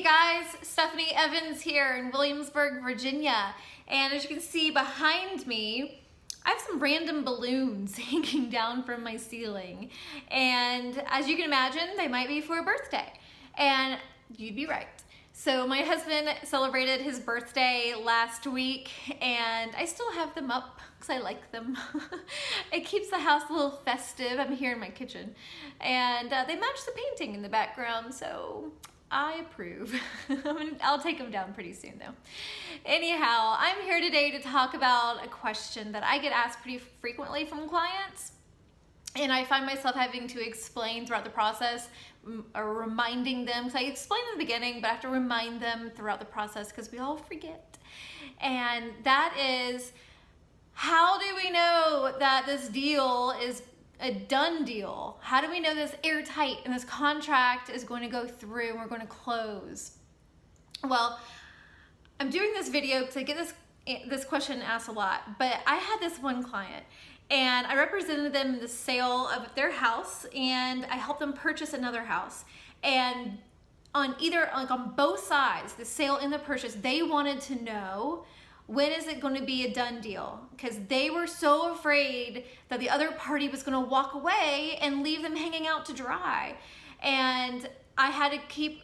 guys, StefanieEvans here in Williamsburg, Virginia. And as you can see behind me, I have some random balloons hanging down from my ceiling. And as you can imagine, they might be for a birthday. And you'd be right. So my husband celebrated his birthday last week and I still have them up because I like them. It keeps the house a little festive. I'm here in my kitchen. And they match the painting in the background, so I approve. I'll take them down pretty soon though. Anyhow, I'm here today to talk about a question that I get asked pretty frequently from clients. And I find myself having to explain throughout the process or reminding them, because I explained in the beginning, but I have to remind them throughout the process because we all forget. And that is, how do we know that this deal is a done deal? How do we know this airtight and this contract is going to go through and we're going to close? Well, I'm doing this video because I get this question asked a lot, but I had this one client and I represented them in the sale of their house and I helped them purchase another house. And on both sides, the sale and the purchase, they wanted to know, when is it going to be a done deal? Because they were so afraid that the other party was going to walk away and leave them hanging out to dry. And I had to keep,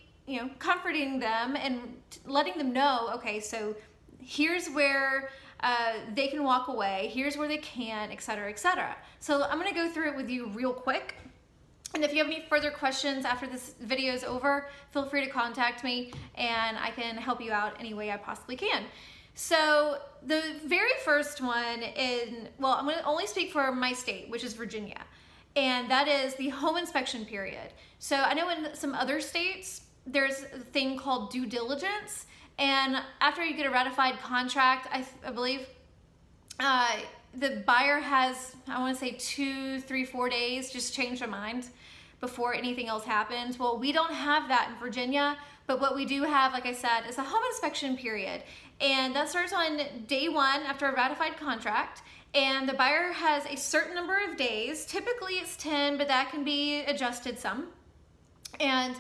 comforting them and letting them know, okay, so here's where they can walk away, here's where they can't, etc., etc. So I'm going to go through it with you real quick. And if you have any further questions after this video is over, feel free to contact me and I can help you out any way I possibly can. So the very first one I'm going to only speak for my state, which is Virginia, and that is the home inspection period. So I know in some other states, there's a thing called due diligence, and after you get a ratified contract, I believe the buyer has, I want to say 2, 3, 4 days just to change their mind before anything else happens. Well, we don't have that in Virginia, but what we do have, like I said, is a home inspection period. And that starts on day 1 after a ratified contract. And the buyer has a certain number of days. Typically it's 10, but that can be adjusted some. And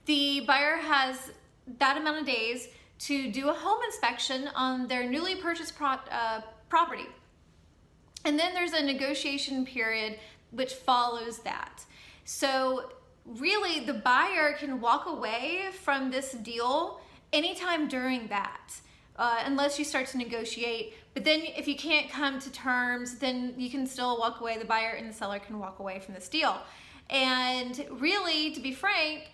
the buyer has that amount of days to do a home inspection on their newly purchased property. And then there's a negotiation period which follows that. So really the buyer can walk away from this deal anytime during that, unless you start to negotiate. But then if you can't come to terms, then you can still walk away. The buyer and the seller can walk away from this deal. And really, to be frank,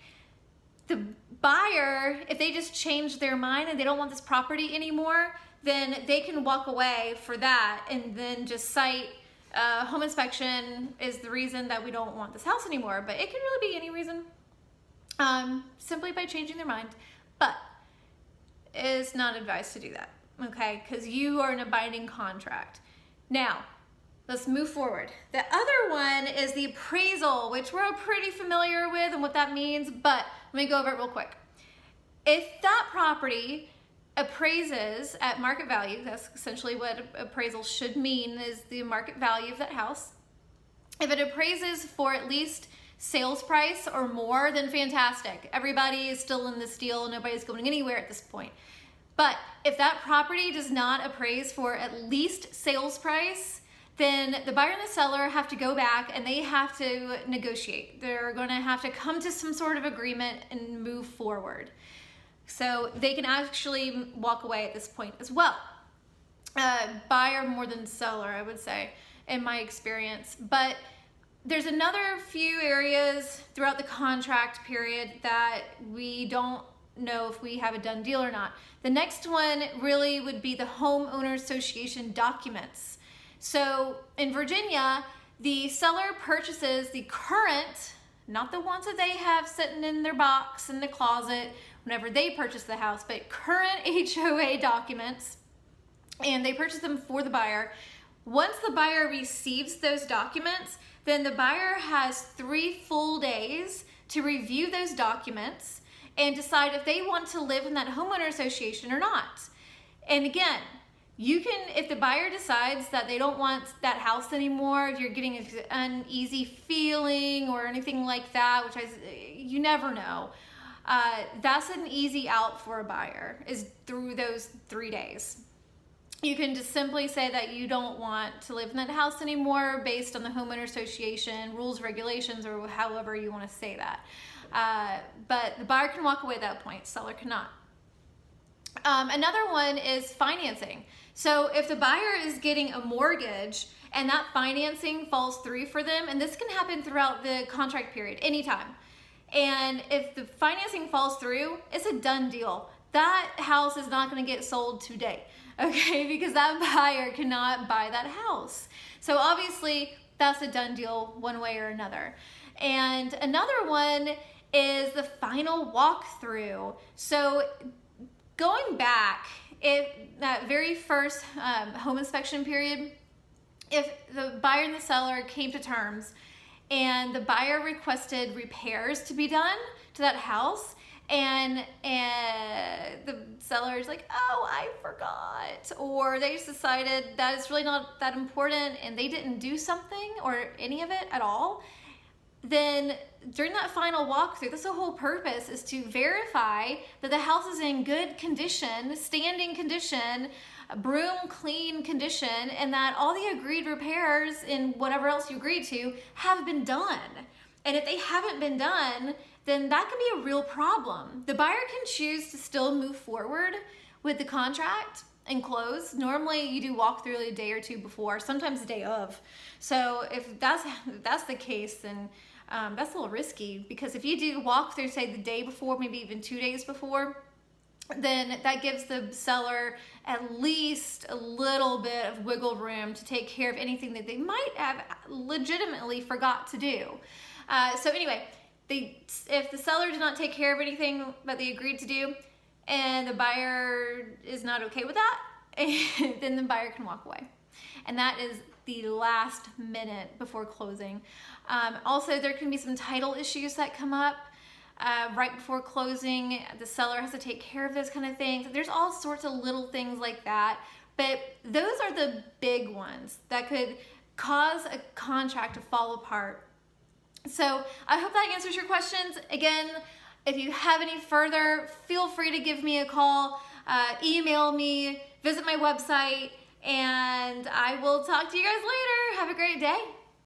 the buyer, if they just change their mind and they don't want this property anymore, then they can walk away for that and then just cite home inspection is the reason that we don't want this house anymore. But it can really be any reason, simply by changing their mind. But it's not advised to do that, okay? Because you are in a binding contract. Now, let's move forward. The other one is the appraisal, which we're pretty familiar with and what that means, but let me go over it real quick. If that property appraises at market value, that's essentially what appraisal should mean, is the market value of that house. If it appraises for at least sales price or more, then fantastic. Everybody is still in this deal. Nobody's going anywhere at this point. But if that property does not appraise for at least sales price, then the buyer and the seller have to go back and they have to negotiate. They're going to have to come to some sort of agreement and move forward. So they can actually walk away at this point as well. Buyer more than seller, I would say, in my experience. But there's another few areas throughout the contract period that we don't know if we have a done deal or not. The next one really would be the homeowner association documents. So in Virginia, the seller purchases the current, not the ones that they have sitting in their box in the closet whenever they purchase the house, but current HOA documents, and they purchase them for the buyer. Once the buyer receives those documents, then the buyer has 3 full days to review those documents and decide if they want to live in that homeowner association or not. And again, you can, if the buyer decides that they don't want that house anymore, if you're getting an uneasy feeling or anything like that, which you never know, that's an easy out for a buyer, is through those 3 days. You can just simply say that you don't want to live in that house anymore based on the homeowner association rules, regulations, or however you want to say that. But the buyer can walk away at that point, seller cannot. Another one is financing. So if the buyer is getting a mortgage and that financing falls through for them, and this can happen throughout the contract period, anytime. And if the financing falls through, it's a done deal. That house is not going to get sold today, okay? Because that buyer cannot buy that house. So obviously that's a done deal one way or another. And another one is the final walkthrough. So going back, if that very first home inspection period, if the buyer and the seller came to terms and the buyer requested repairs to be done to that house, and the seller's like, oh, I forgot, or they just decided that it's really not that important and they didn't do something or any of it at all, then during that final walkthrough, that's the whole purpose, is to verify that the house is in good condition, standing condition, broom clean condition, and that all the agreed repairs and whatever else you agreed to have been done. And if they haven't been done, then that can be a real problem. The buyer can choose to still move forward with the contract and close. Normally you do walkthrough a day or two before, sometimes the day of. So if that's the case, then that's a little risky, because if you do walkthrough, say the day before, maybe even 2 days before, then that gives the seller at least a little bit of wiggle room to take care of anything that they might have legitimately forgot to do. So anyway, if the seller did not take care of anything that they agreed to do, and the buyer is not okay with that, then the buyer can walk away. And that is the last minute before closing. Also, there can be some title issues that come up right before closing. The seller has to take care of those kind of things. There's all sorts of little things like that, but those are the big ones that could cause a contract to fall apart. So I hope that answers your questions. Again, if you have any further, feel free to give me a call, email me, visit my website, and I will talk to you guys later. Have a great day.